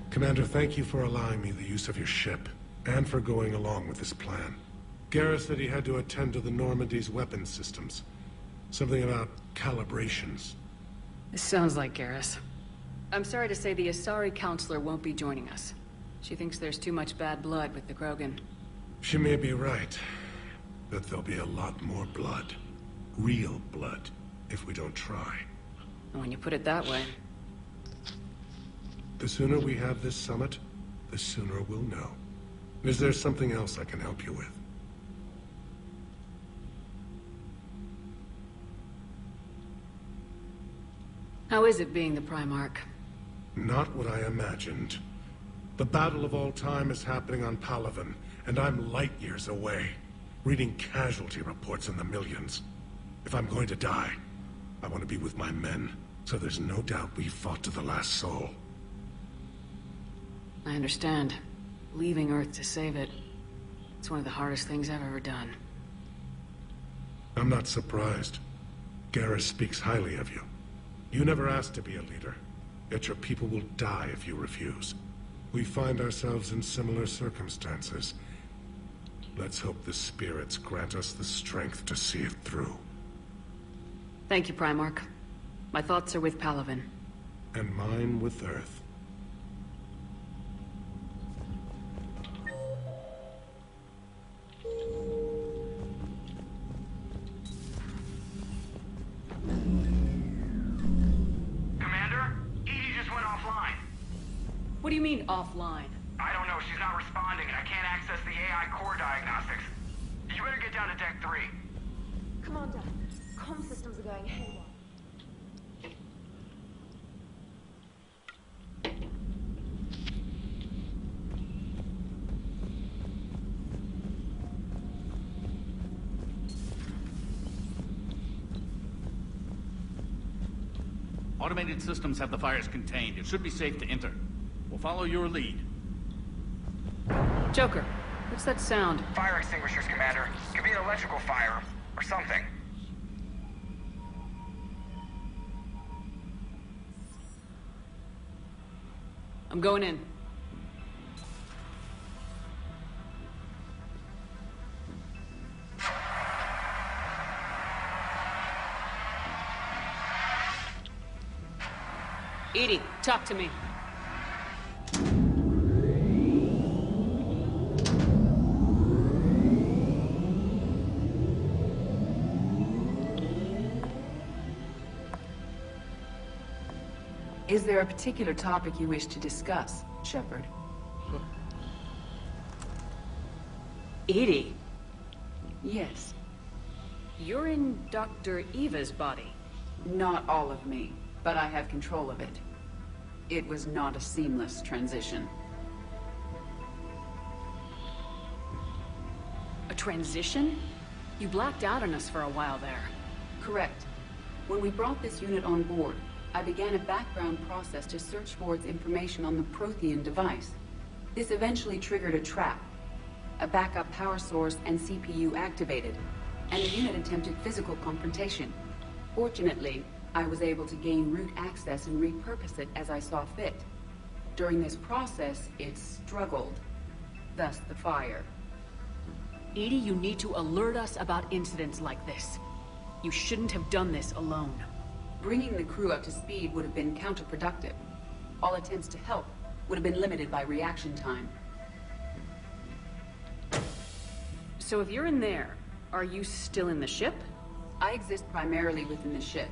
Commander, thank you for allowing me the use of your ship, and for going along with this plan. Garrus said he had to attend to the Normandy's weapons systems. Something about calibrations. This sounds like Garrus. I'm sorry to say the Asari Counselor won't be joining us. She thinks there's too much bad blood with the Krogan. She may be right, but there'll be a lot more blood. Real blood, if we don't try. And when you put it that way... The sooner we have this summit, the sooner we'll know. Is there something else I can help you with? How is it being the Primarch? Not what I imagined. The battle of all time is happening on Palaven, and I'm light years away, reading casualty reports in the millions. If I'm going to die, I want to be with my men, so there's no doubt we fought to the last soul. I understand. Leaving Earth to save it. It's one of the hardest things I've ever done. I'm not surprised. Garrus speaks highly of you. You never asked to be a leader, yet your people will die if you refuse. We find ourselves in similar circumstances. Let's hope the spirits grant us the strength to see it through. Thank you, Primarch. My thoughts are with Palaven. And mine with Earth. What do you mean, offline? I don't know, she's not responding, and I can't access the AI core diagnostics. You better get down to Deck 3. Commander, comm systems are going haywire. Automated systems have the fires contained. It should be safe to enter. We'll follow your lead. Joker, what's that sound? Fire extinguishers, Commander. Could be an electrical fire, or something. I'm going in. EDI, talk to me. Is there a particular topic you wish to discuss, Shepard? EDI? Yes. You're in Dr. Eva's body. Not all of me, but I have control of it. It was not a seamless transition. A transition? You blacked out on us for a while there. Correct. When we brought this unit on board, I began a background process to search for its information on the Prothean device. This eventually triggered a trap. A backup power source and CPU activated, and the unit attempted physical confrontation. Fortunately, I was able to gain root access and repurpose it as I saw fit. During this process, it struggled. Thus the fire. EDI, you need to alert us about incidents like this. You shouldn't have done this alone. Bringing the crew up to speed would have been counterproductive. All attempts to help would have been limited by reaction time. So if you're in there, are you still in the ship? I exist primarily within the ship.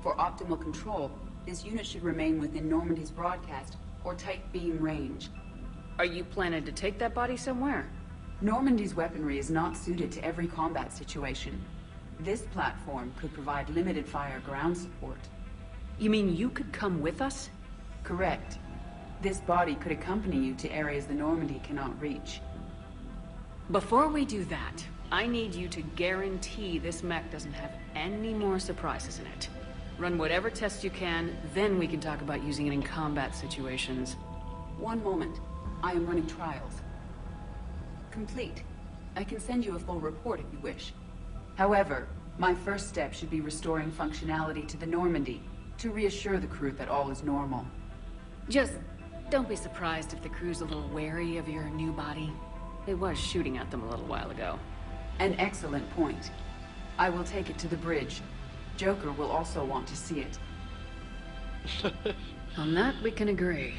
For optimal control, this unit should remain within Normandy's broadcast or tight beam range. Are you planning to take that body somewhere? Normandy's weaponry is not suited to every combat situation. This platform could provide limited fire ground support. You mean you could come with us? Correct. This body could accompany you to areas the Normandy cannot reach. Before we do that, I need you to guarantee this mech doesn't have any more surprises in it. Run whatever tests you can, then we can talk about using it in combat situations. One moment. I am running trials. Complete. I can send you a full report if you wish. However, my first step should be restoring functionality to the Normandy, to reassure the crew that all is normal. Just don't be surprised if the crew's a little wary of your new body. It was shooting at them a little while ago. An excellent point. I will take it to the bridge. Joker will also want to see it. On that, we can agree.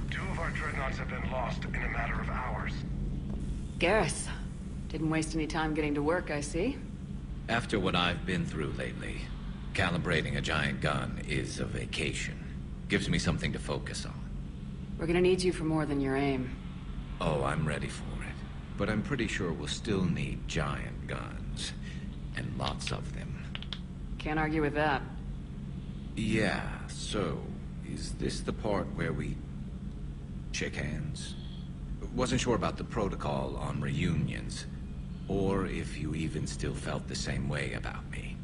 Two of our dreadnoughts have been lost in a matter of hours. Garrus, didn't waste any time getting to work, I see. After what I've been through lately, calibrating a giant gun is a vacation. Gives me something to focus on. We're gonna need you for more than your aim. Oh, I'm ready for it. But I'm pretty sure we'll still need giant guns. And lots of them. Can't argue with that. Yeah, so, is this the part where we shake hands? Wasn't sure about the protocol on reunions, or if you even still felt the same way about me.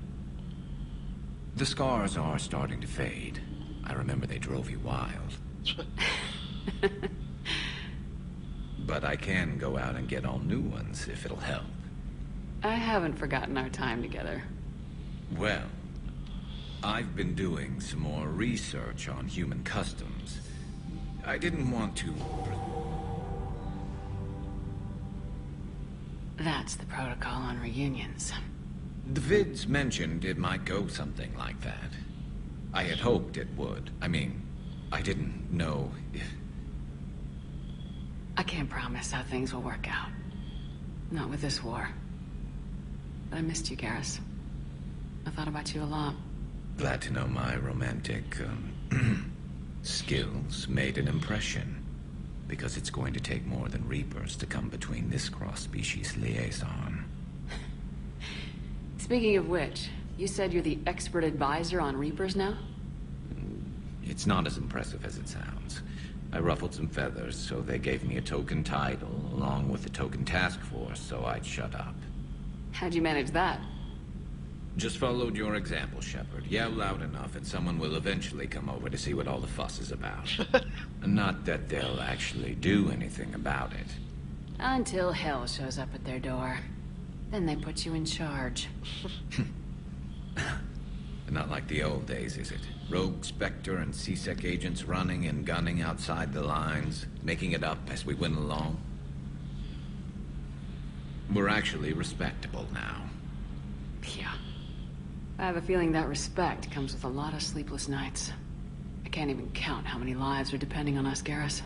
The scars are starting to fade. I remember they drove you wild. But I can go out and get all new ones if it'll help. I haven't forgotten our time together. Well, I've been doing some more research on human customs. I didn't want to... That's the protocol on reunions. The vids mentioned it might go something like that. I had hoped it would. I mean, I didn't know if... I can't promise how things will work out. Not with this war. But I missed you, Garrus. I thought about you a lot. Glad to know my romantic, skills made an impression. Because it's going to take more than Reapers to come between this cross-species liaison. Speaking of which, you said you're the expert advisor on Reapers now? It's not as impressive as it sounds. I ruffled some feathers, so they gave me a token title, along with a token task force, so I'd shut up. How'd you manage that? Just followed your example, Shepard. Yell loud enough and someone will eventually come over to see what all the fuss is about. Not that they'll actually do anything about it. Until hell shows up at their door. Then they put you in charge. Not like the old days, is it? Rogue Spectre and C-Sec agents running and gunning outside the lines, making it up as we went along. We're actually respectable now. Yeah. I have a feeling that respect comes with a lot of sleepless nights. I can't even count how many lives are depending on us, Garrus.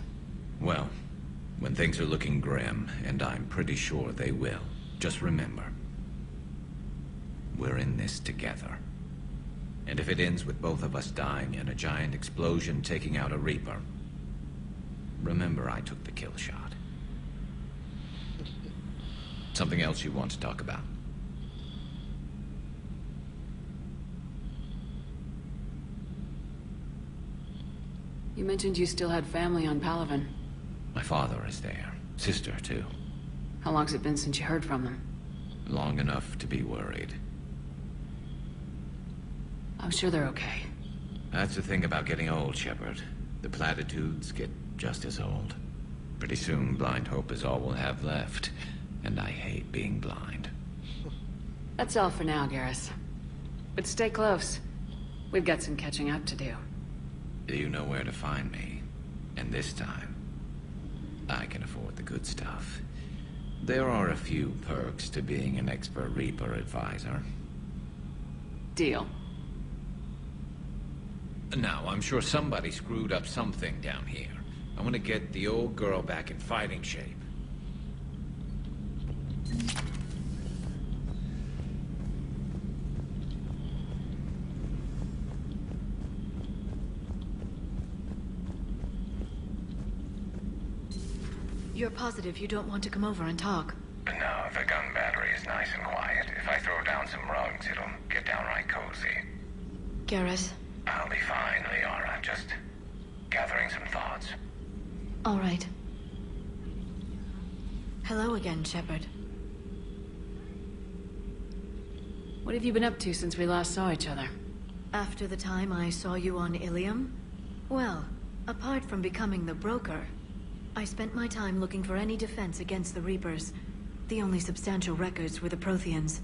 Well, when things are looking grim, and I'm pretty sure they will, just remember, we're in this together. And if it ends with both of us dying in a giant explosion taking out a Reaper, remember I took the kill shot. Something else you want to talk about? You mentioned you still had family on Palaven. My father is there. Sister, too. How long's it been since you heard from them? Long enough to be worried. I'm sure they're okay. That's the thing about getting old, Shepard. The platitudes get just as old. Pretty soon, blind hope is all we'll have left. And I hate being blind. That's all for now, Garrus. But stay close. We've got some catching up to do. You know where to find me. And this time, I can afford the good stuff. There are a few perks to being an expert Reaper advisor. Deal. Now, I'm sure somebody screwed up something down here. I want to get the old girl back in fighting shape. You're positive you don't want to come over and talk? No, the gun battery is nice and quiet. If I throw down some rugs, it'll get downright cozy. Garrus, I'll be fine, Liara. Just Gathering some thoughts. All right. Hello again, Shepard. What have you been up to since we last saw each other? After the time I saw you on Ilium? Well, apart from becoming the broker, I spent my time looking for any defense against the Reapers. The only substantial records were the Protheans.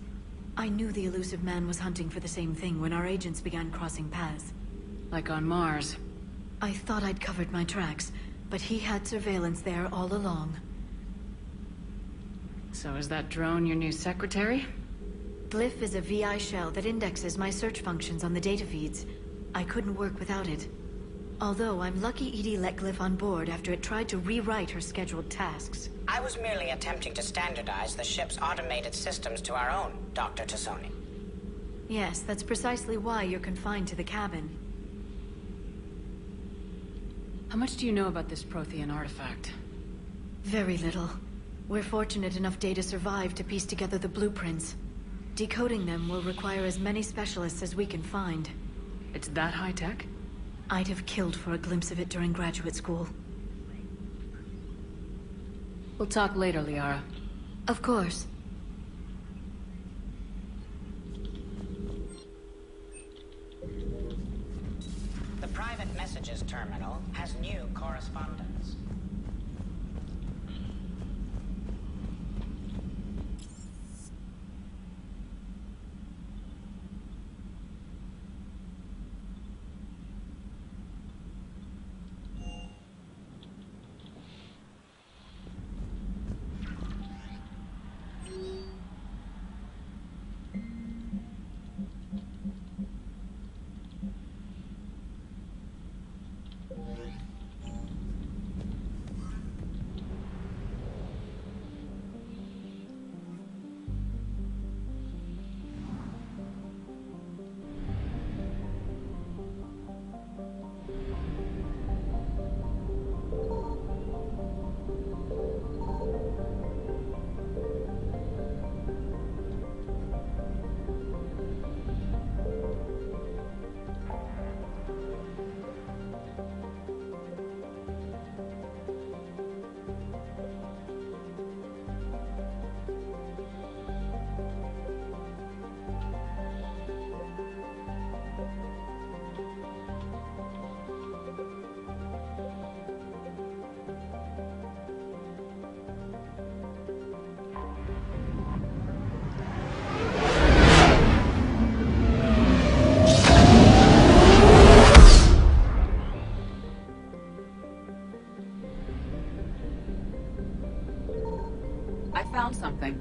I knew the Illusive Man was hunting for the same thing when our agents began crossing paths. Like on Mars. I thought I'd covered my tracks, but he had surveillance there all along. So is that drone your new secretary? Glyph is a VI shell that indexes my search functions on the data feeds. I couldn't work without it. Although I'm lucky EDI let Glyph on board after it tried to rewrite her scheduled tasks. I was merely attempting to standardize the ship's automated systems to our own, Dr. T'Soni. Yes, that's precisely why you're confined to the cabin. How much do you know about this Prothean artifact? Very little. We're fortunate enough Data survived to piece together the blueprints. Decoding them will require as many specialists as we can find. It's that high-tech? I'd have killed for a glimpse of it during graduate school. We'll talk later, Liara. Of course. The private messages terminal has new correspondence. I found something.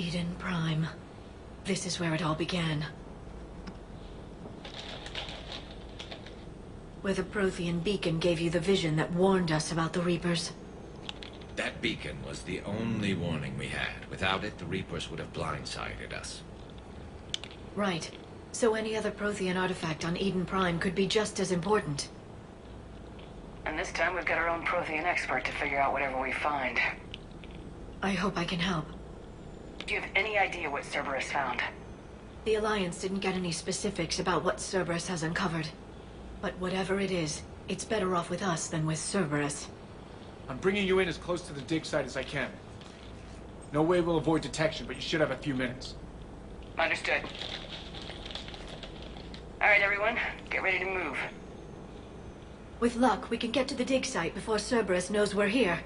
Eden Prime. This is where it all began. Where the Prothean beacon gave you the vision that warned us about the Reapers. That beacon was the only warning we had. Without it, the Reapers would have blindsided us. Right. So any other Prothean artifact on Eden Prime could be just as important. And this time we've got our own Prothean expert to figure out whatever we find. I hope I can help. Do you have any idea what Cerberus found? The Alliance didn't get any specifics about what Cerberus has uncovered. But whatever it is, it's better off with us than with Cerberus. I'm bringing you in as close to the dig site as I can. No way we'll avoid detection, but you should have a few minutes. Understood. Alright, everyone. Get ready to move. With luck, we can get to the dig site before Cerberus knows we're here.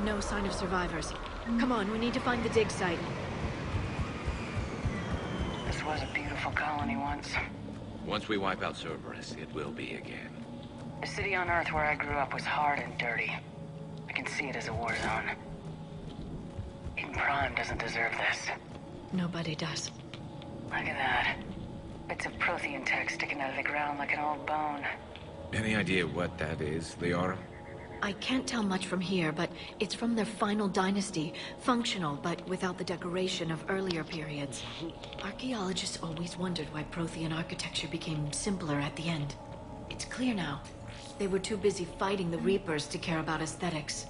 No sign of survivors. Come on, we need to find the dig site. This was a beautiful colony once. Once we wipe out Cerberus, it will be again. The city on Earth where I grew up was hard and dirty. I can see it as a war zone. Eden Prime doesn't deserve this. Nobody does. Look at that. Bits of Prothean tech sticking out of the ground like an old bone. Any idea what that is, Liara? I can't tell much from here, but it's from their final dynasty. Functional, but without the decoration of earlier periods. Archaeologists always wondered why Prothean architecture became simpler at the end. It's clear now. They were too busy fighting the Reapers to care about aesthetics.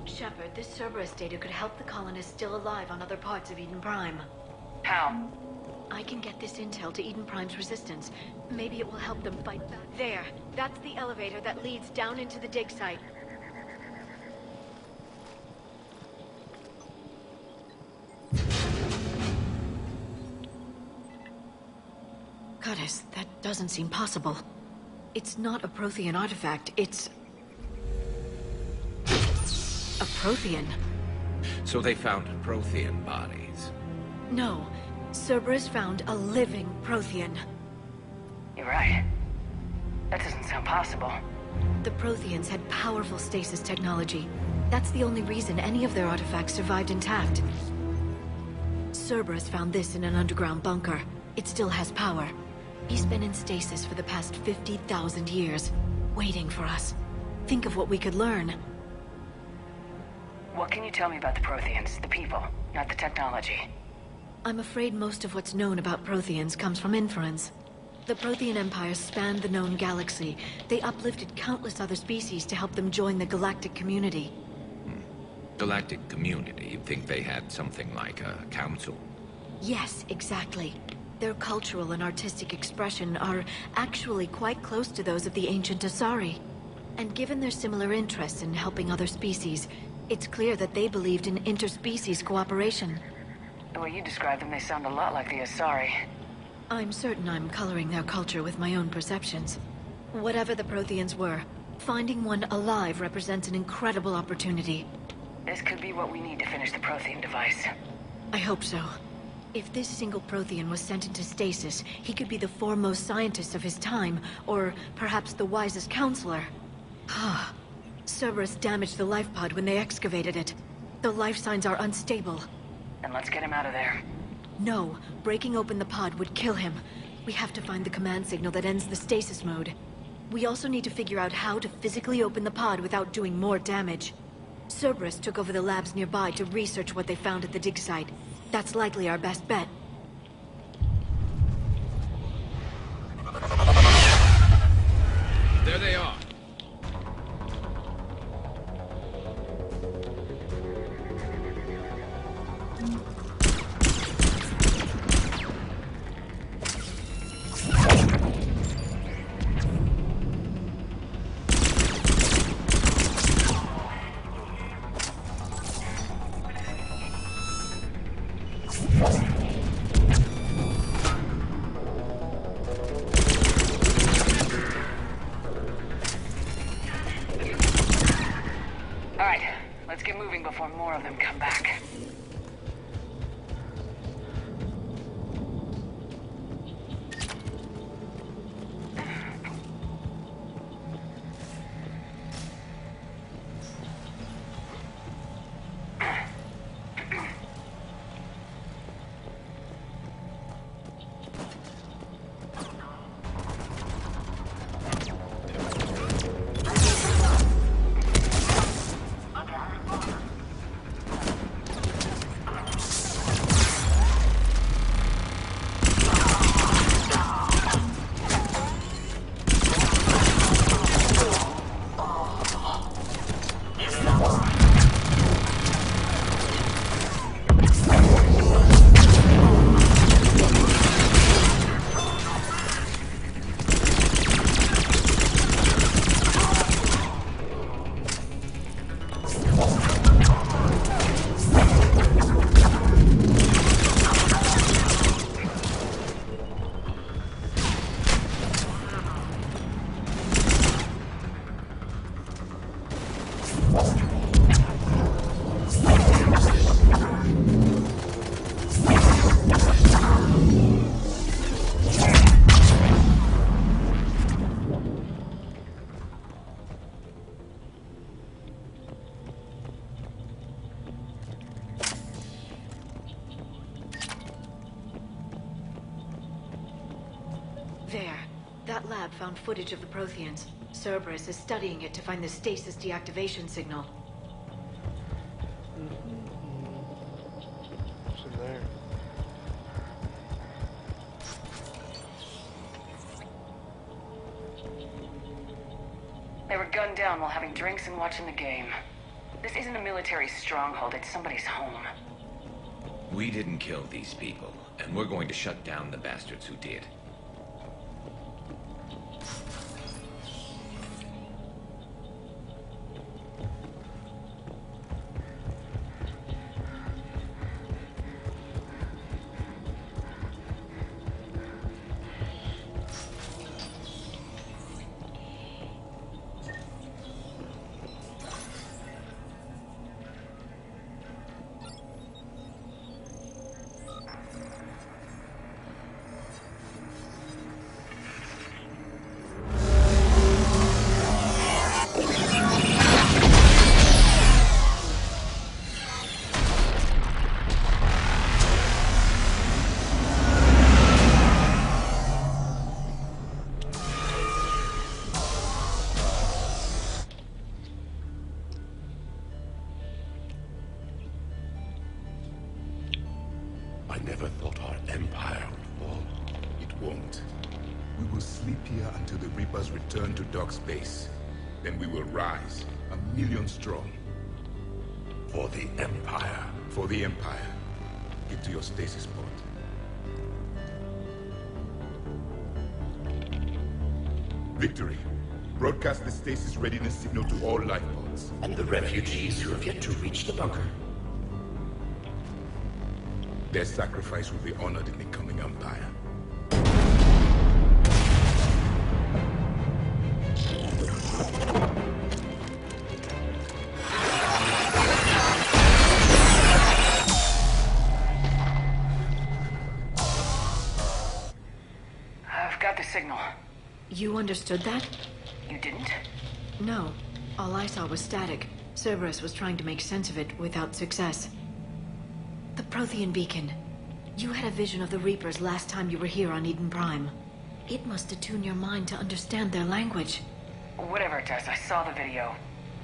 Shepard, this Cerberus data could help the colonists still alive on other parts of Eden Prime. How? I can get this intel to Eden Prime's resistance. Maybe it will help them fight back. There. That's the elevator that leads down into the dig site. Curtis, that doesn't seem possible. It's not a Prothean artifact, it's... a Prothean. So they found Prothean bodies. No. Cerberus found a living Prothean. You're right. That doesn't sound possible. The Protheans had powerful stasis technology. That's the only reason any of their artifacts survived intact. Cerberus found this in an underground bunker. It still has power. He's been in stasis for the past 50,000 years, waiting for us. Think of what we could learn. What can you tell me about the Protheans, the people, not the technology? I'm afraid most of what's known about Protheans comes from inference. The Prothean Empire spanned the known galaxy. They uplifted countless other species to help them join the galactic community. Galactic community? You'd think they had something like a council? Yes, exactly. Their cultural and artistic expression are actually quite close to those of the ancient Asari. And given their similar interests in helping other species, it's clear that they believed in interspecies cooperation. The way you describe them, they sound a lot like the Asari. I'm certain I'm coloring their culture with my own perceptions. Whatever the Protheans were, finding one alive represents an incredible opportunity. This could be what we need to finish the Prothean device. I hope so. If this single Prothean was sent into stasis, he could be the foremost scientist of his time, or perhaps the wisest counselor. Cerberus damaged the life pod when they excavated it. The life signs are unstable. Then let's get him out of there. No, breaking open the pod would kill him. We have to find the command signal that ends the stasis mode. We also need to figure out how to physically open the pod without doing more damage. Cerberus took over the labs nearby to research what they found at the dig site. That's likely our best bet. There they are. moving before more of them come back. There. That lab found footage of the Protheans. Cerberus is studying it to find the stasis deactivation signal. What's in there? They were gunned down while having drinks and watching the game. This isn't a military stronghold, it's somebody's home. We didn't kill these people, and we're going to shut down the bastards who did. I never thought our empire would fall. It won't. We will sleep here until the Reapers return to Doc's base. Then we will rise, 1,000,000 strong. For the Empire. For the Empire. Get to your stasis pod. Victory. Broadcast the stasis readiness signal to all life pods. And the refugees who have yet to reach the bunker. Their sacrifice will be honored in the coming Empire. I've got the signal. You understood that? You didn't? No. All I saw was static. Cerberus was trying to make sense of it without success. The Prothean beacon. You had a vision of the Reapers last time you were here on Eden Prime. It must attune your mind to understand their language. Whatever it does, I saw the video.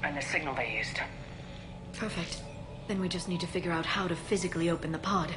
And the signal they used. Perfect. Then we just need to figure out how to physically open the pod.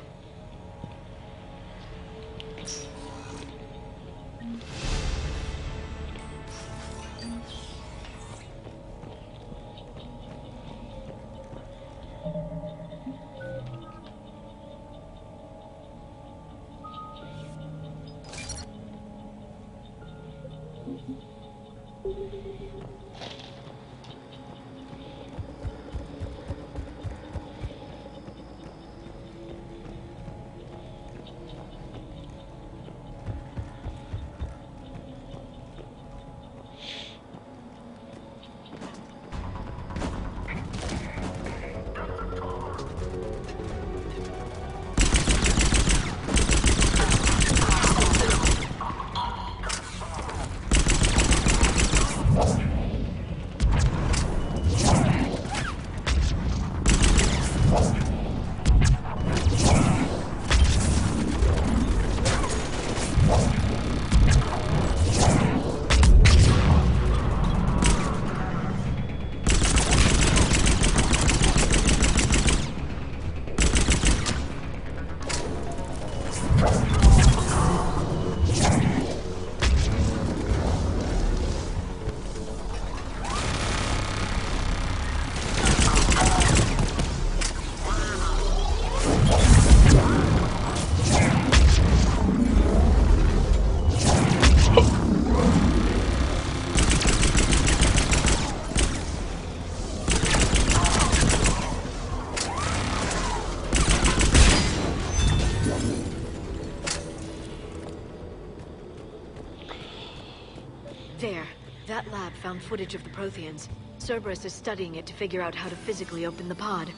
There. That lab found footage of the Protheans. Cerberus is studying it to figure out how to physically open the pod.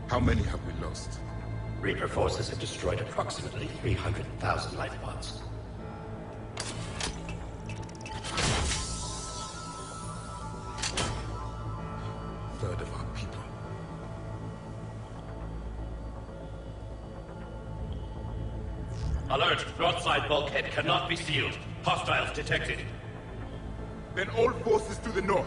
How many have we lost? Reaper forces have destroyed approximately 300,000 life pods. Third of our people. Alert! Broadside bulkhead cannot be sealed. Hostiles detected. Then all forces to the north.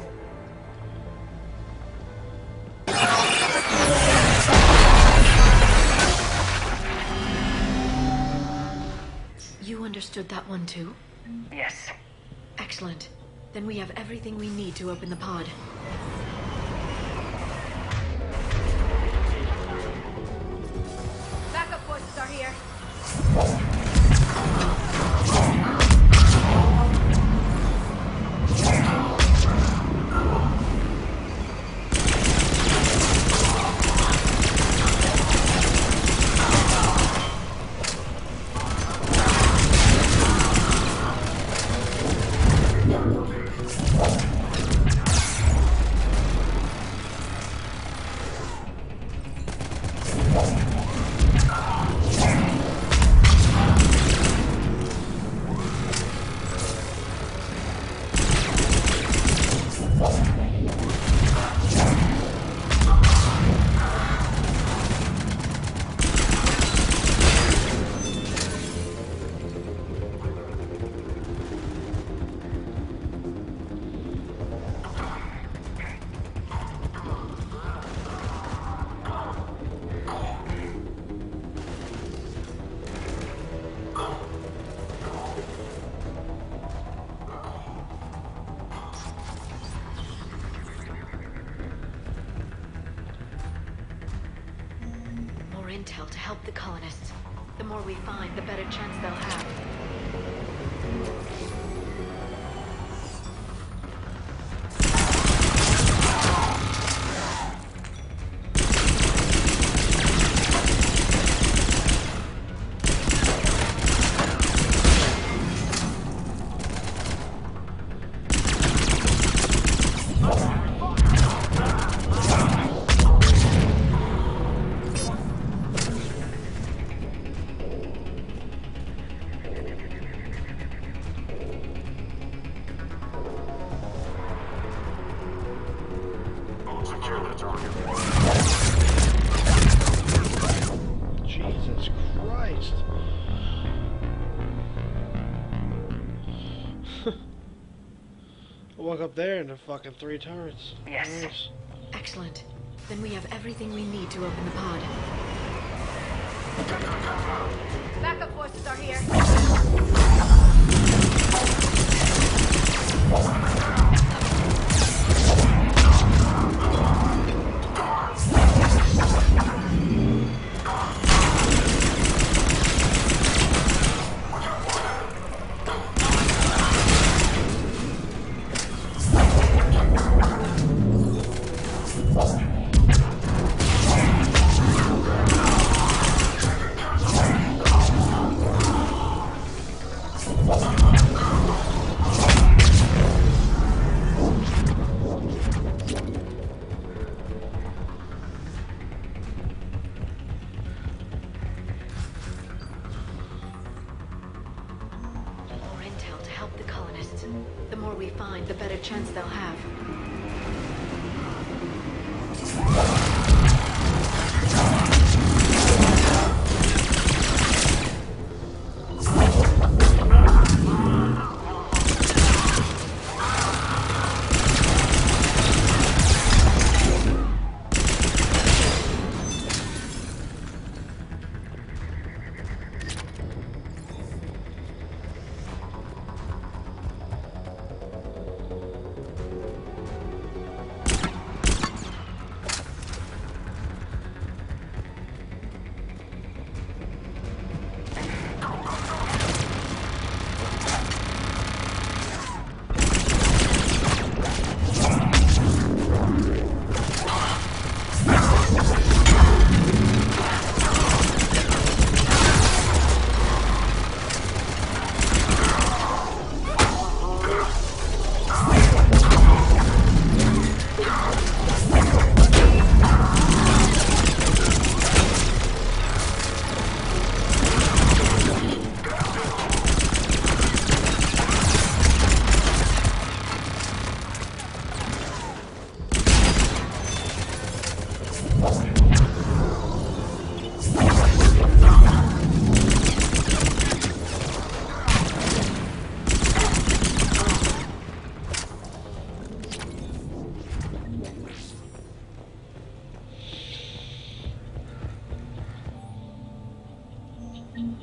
You understood that one too? Yes. Excellent. Then we have everything we need to open the pod. Backup forces are here. Intel to help the colonists. The more we find, the better chance they'll have. Jesus Christ. I walk up there and they're fucking 3 turrets. Yes. Nice. Excellent. Then we have everything we need to open the pod. Backup forces are here. the better chance they'll have.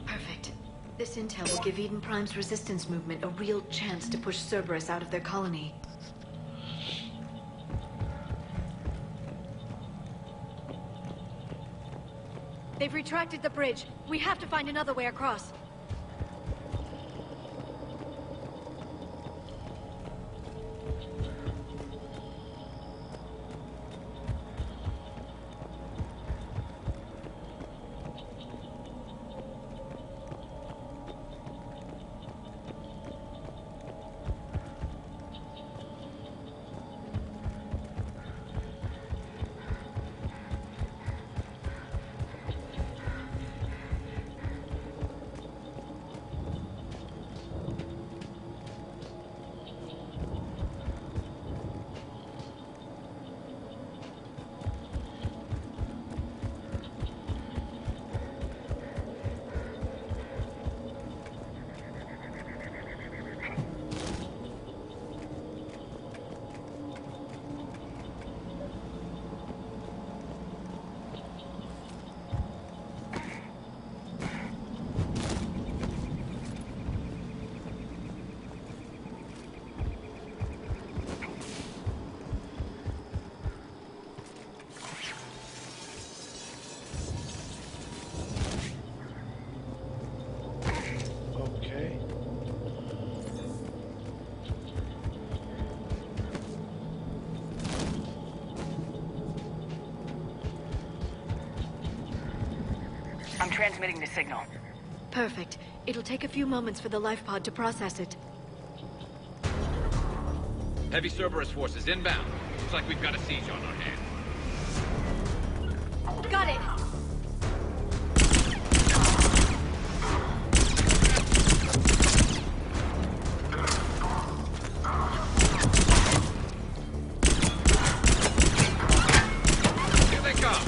Perfect. This intel will give Eden Prime's resistance movement a real chance to push Cerberus out of their colony. They've retracted the bridge. We have to find another way across. I'm transmitting the signal. Perfect. It'll take a few moments for the life pod to process it. Heavy Cerberus forces inbound. Looks like we've got a siege on our hands. Got it! Here they come!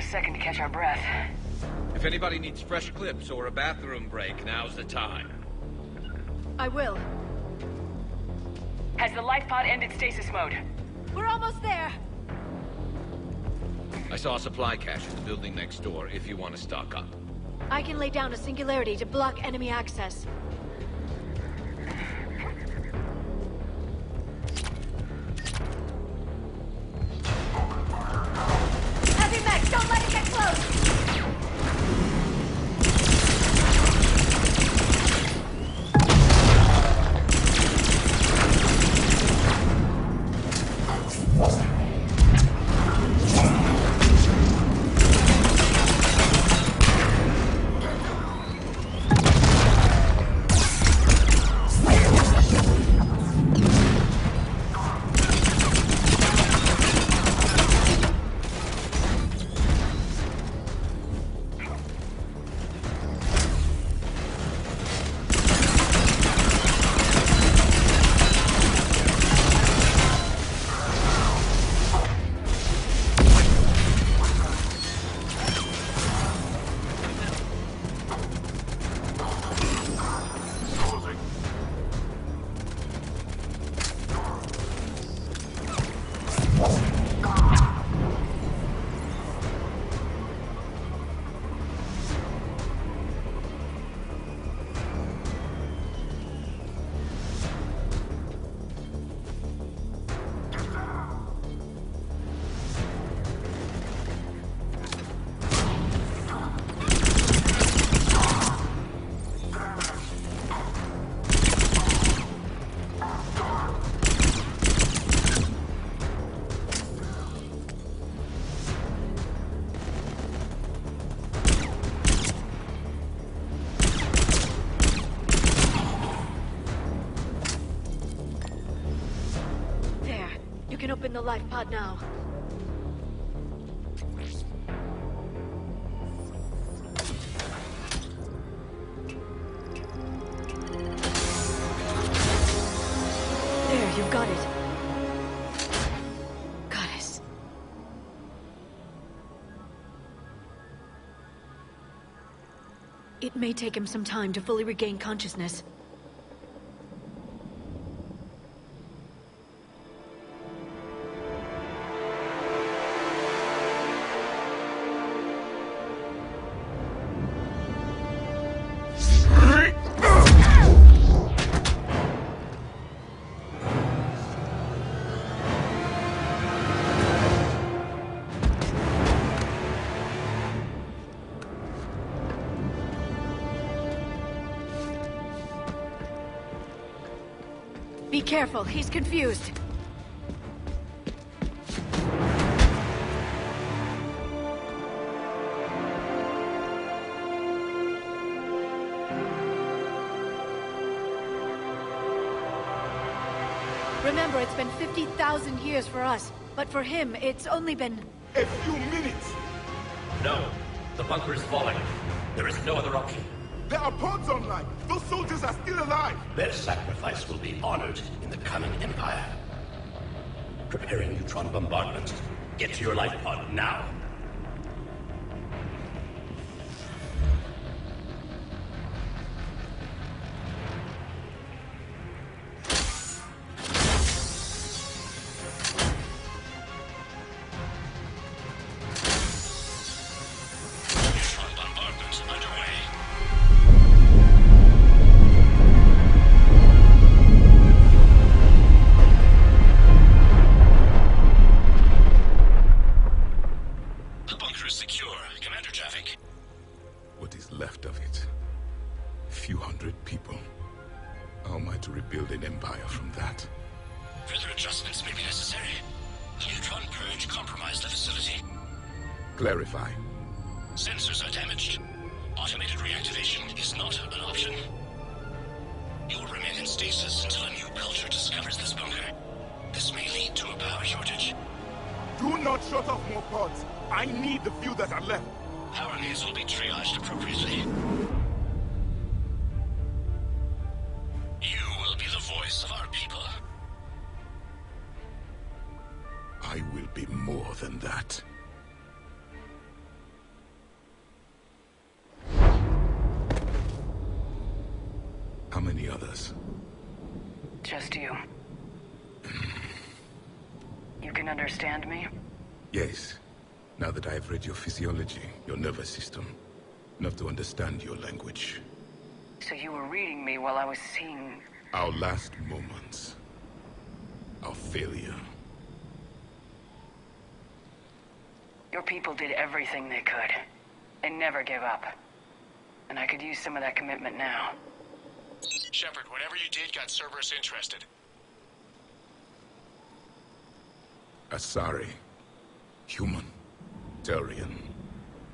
second to catch our breath. If anybody needs fresh clips or a bathroom break, now's the time. I will. Has the life pod ended stasis mode? We're almost there. I saw a supply cache in the building next door if you want to stock up. I can lay down a singularity to block enemy access. Heavy mech, don't let it get close! You can open the life pod now. There, you've got it. Goddess. It may take him some time to fully regain consciousness. Be careful, he's confused. Remember, it's been 50,000 years for us, but for him, it's only been... a few minutes! No, the bunker is falling. There is no other option. There are pods online! Those soldiers are still alive! Their sacrifice will be honored in the coming Empire. Preparing neutron bombardment. Get to your life pod now. Clarify. Sensors are damaged. Automated reactivation is not an option. You will remain in stasis until a new culture discovers this bunker. This may lead to a power shortage. Do not shut off more pods. I need the few that are left. Power needs will be triaged appropriately. You will be the voice of our people. I will be more than that. Just you. You can understand me? Yes. Now that I've read your physiology, your nervous system, enough to understand your language. So you were reading me while I was seeing... Our last moments. Our failure. Your people did everything they could. They never gave up. And I could use some of that commitment now. Shepard, whatever you did got Cerberus interested. Asari. Human. Turian.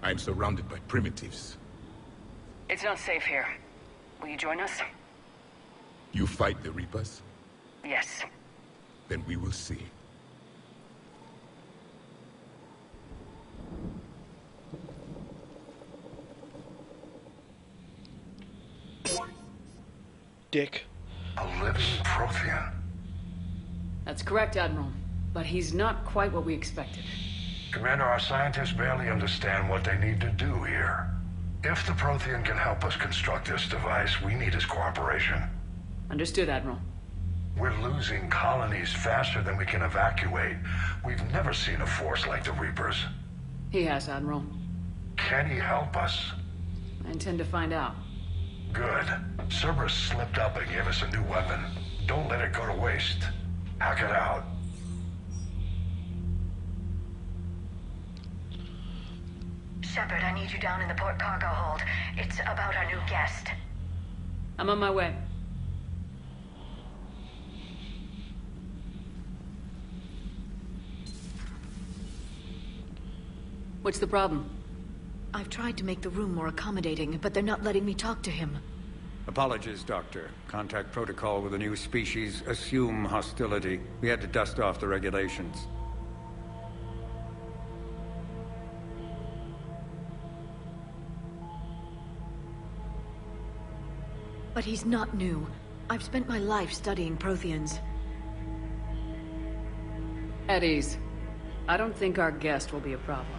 I'm surrounded by primitives. It's not safe here. Will you join us? You fight the Reapers? Yes. Then we will see. Dick. A living Prothean. That's correct, Admiral. But he's not quite what we expected. Commander, our scientists barely understand what they need to do here. If the Prothean can help us construct this device, we need his cooperation. Understood, Admiral. We're losing colonies faster than we can evacuate. We've never seen a force like the Reapers. He has, Admiral. Can he help us? I intend to find out. Good. Cerberus slipped up and gave us a new weapon. Don't let it go to waste. Hack it out. Shepard, I need you down in the port cargo hold. It's about our new guest. I'm on my way. What's the problem? I've tried to make the room more accommodating, but they're not letting me talk to him. Apologies, Doctor. Contact protocol with a new species. Assume hostility. We had to dust off the regulations. But he's not new. I've spent my life studying Protheans. At ease. I don't think our guest will be a problem.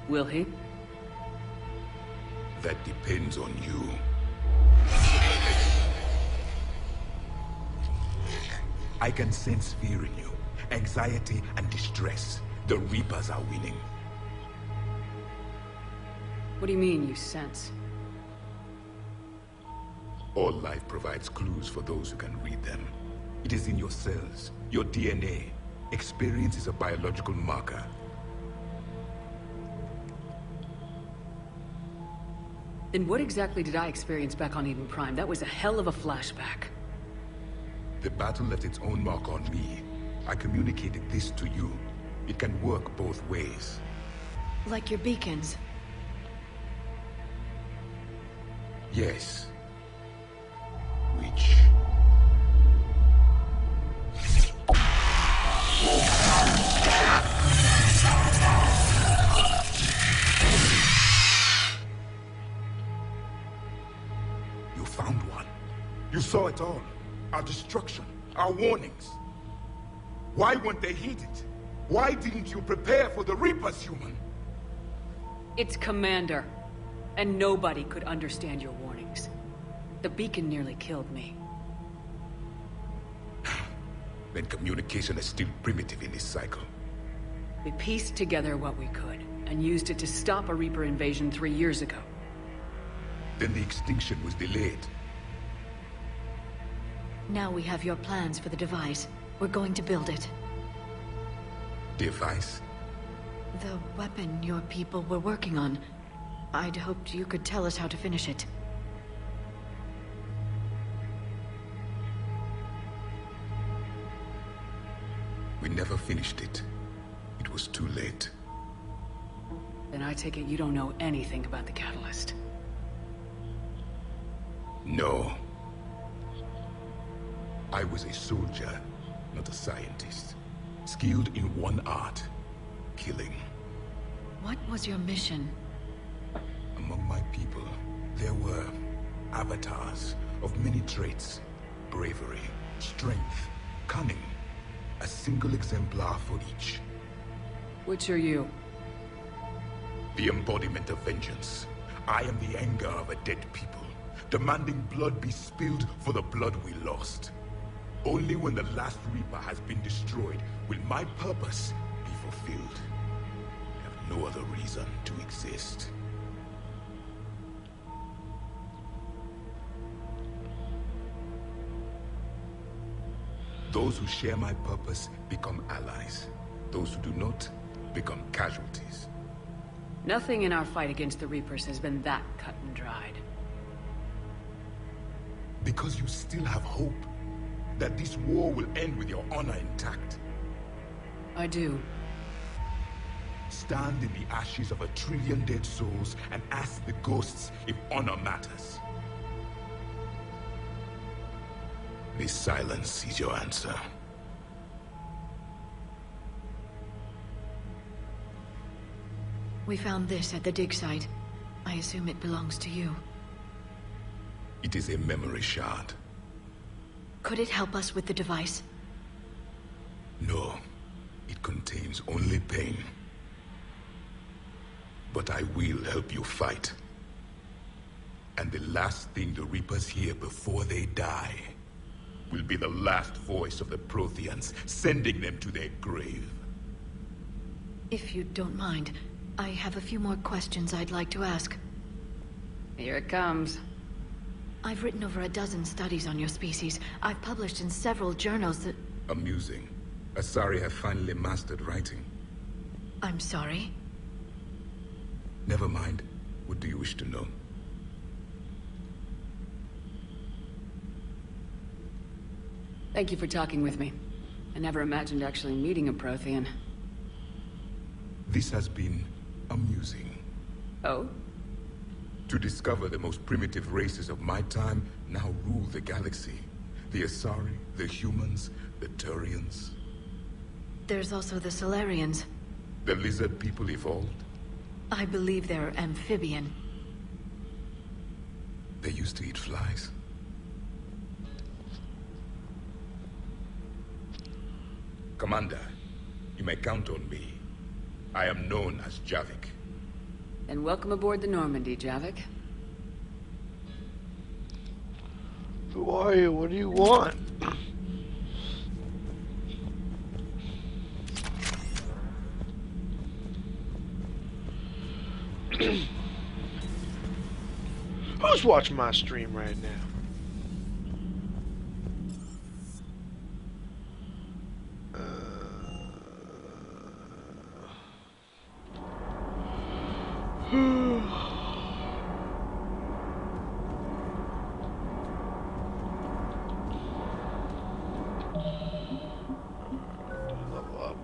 Will he? That depends on you. I can sense fear in you, anxiety and distress. The Reapers are winning. What do you mean, you sense? All life provides clues for those who can read them. It is in your cells, your DNA. Experience is a biological marker. Then what exactly did I experience back on Eden Prime? That was a hell of a flashback. The battle left its own mark on me. I communicated this to you. It can work both ways. Like your beacons. Yes. Which... You found one. You saw it all. Our destruction, our warnings. Why weren't they heeded? Why didn't you prepare for the Reapers, human? It's Commander. And nobody could understand your warnings. The beacon nearly killed me. Then communication is still primitive in this cycle. We pieced together what we could, and used it to stop a Reaper invasion 3 years ago. Then the extinction was delayed. Now we have your plans for the device. We're going to build it. Device? The weapon your people were working on. I'd hoped you could tell us how to finish it. We never finished it. It was too late. Then I take it you don't know anything about the catalyst. No. I was a soldier, not a scientist. Skilled in one art, killing. What was your mission? Among my people, there were avatars of many traits. Bravery, strength, cunning. A single exemplar for each. Which are you? The embodiment of vengeance. I am the anger of a dead people, demanding blood be spilled for the blood we lost. Only when the last Reaper has been destroyed will my purpose be fulfilled. I have no other reason to exist. Those who share my purpose become allies. Those who do not become casualties. Nothing in our fight against the Reapers has been that cut and dried. Because you still have hope that this war will end with your honor intact. I do. Stand in the ashes of 1 trillion dead souls and ask the ghosts if honor matters. This silence is your answer. We found this at the dig site. I assume it belongs to you. It is a memory shard. Could it help us with the device? No. It contains only pain. But I will help you fight. And the last thing the Reapers hear before they die will be the last voice of the Protheans, sending them to their grave. If you don't mind, I have a few more questions I'd like to ask. Here it comes. I've written over a dozen studies on your species. I've published in several journals that... Amusing. Asari have finally mastered writing. I'm sorry? Never mind. What do you wish to know? Thank you for talking with me. I never imagined actually meeting a Prothean. This has been amusing. Oh? To discover the most primitive races of my time now rule the galaxy. The Asari, the humans, the Turians. There's also the Solarians. The lizard people evolved. I believe they're amphibian. They used to eat flies. Commander, you may count on me. I am known as Javik. Then welcome aboard the Normandy, Javik. Who are you? What do you want? Who's watching my stream right now? Level up.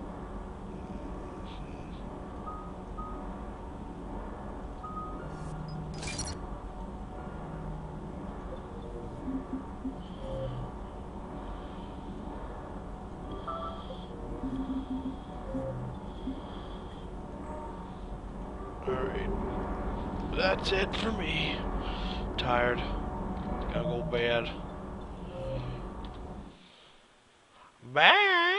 Alright. That's it for me. Tired. Gotta go to bed. Bye!